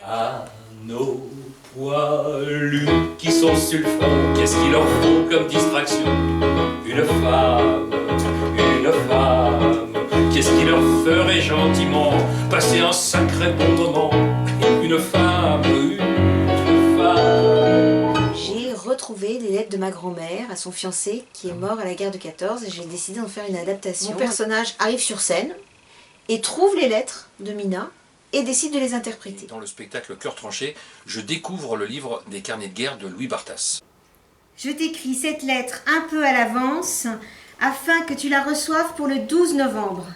À nos poilus qui sont sur le front, qu'est-ce qu'il leur faut comme distraction? Une femme, qu'est-ce qui leur ferait gentiment passer un sacré bon moment? Une femme. J'ai retrouvé les lettres de ma grand-mère à son fiancé qui est mort à la guerre de 14 et j'ai décidé d'en faire une adaptation. Mon personnage arrive sur scène et trouve les lettres de Mina et décide de les interpréter. Dans le spectacle Cœur tranché, je découvre le livre des carnets de guerre de Louis Barthas. Je t'écris cette lettre un peu à l'avance afin que tu la reçoives pour le 12 novembre.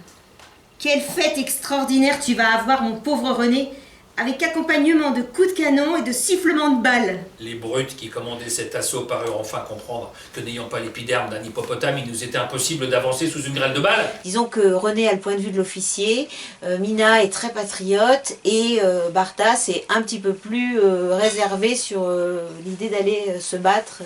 Quelle fête extraordinaire tu vas avoir, mon pauvre René, avec accompagnement de coups de canon et de sifflements de balles. Les brutes qui commandaient cet assaut parurent enfin comprendre que n'ayant pas l'épiderme d'un hippopotame, il nous était impossible d'avancer sous une grêle de balles. Disons que René a le point de vue de l'officier, Mina est très patriote et Barthas est un petit peu plus réservé sur l'idée d'aller se battre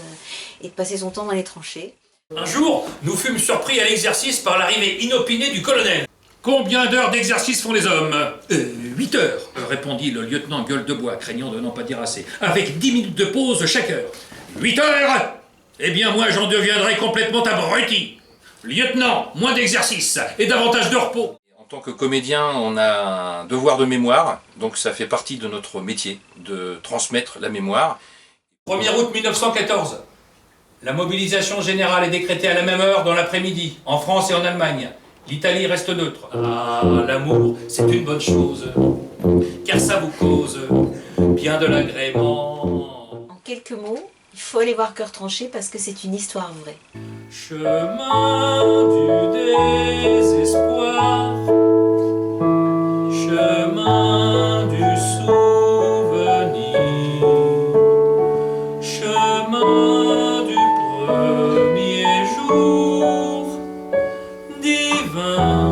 et de passer son temps dans les tranchées. Un jour, nous fûmes surpris à l'exercice par l'arrivée inopinée du colonel. Combien d'heures d'exercice font les hommes? 8 heures, répondit le lieutenant Gueule de Bois, craignant de n'en pas dire assez, avec 10 minutes de pause chaque heure. 8 heures? Eh bien moi j'en deviendrai complètement abruti. Lieutenant, moins d'exercice et davantage de repos. En tant que comédien, on a un devoir de mémoire, donc ça fait partie de notre métier, de transmettre la mémoire. 1er août 1914. La mobilisation générale est décrétée à la même heure dans l'après-midi, en France et en Allemagne. L'Italie reste neutre. Ah, l'amour, c'est une bonne chose, car ça vous cause bien de l'agrément. En quelques mots, il faut aller voir Cœur tranché parce que c'est une histoire vraie. Chemin du désespoir, chemin du souvenir, chemin du premier jour divin.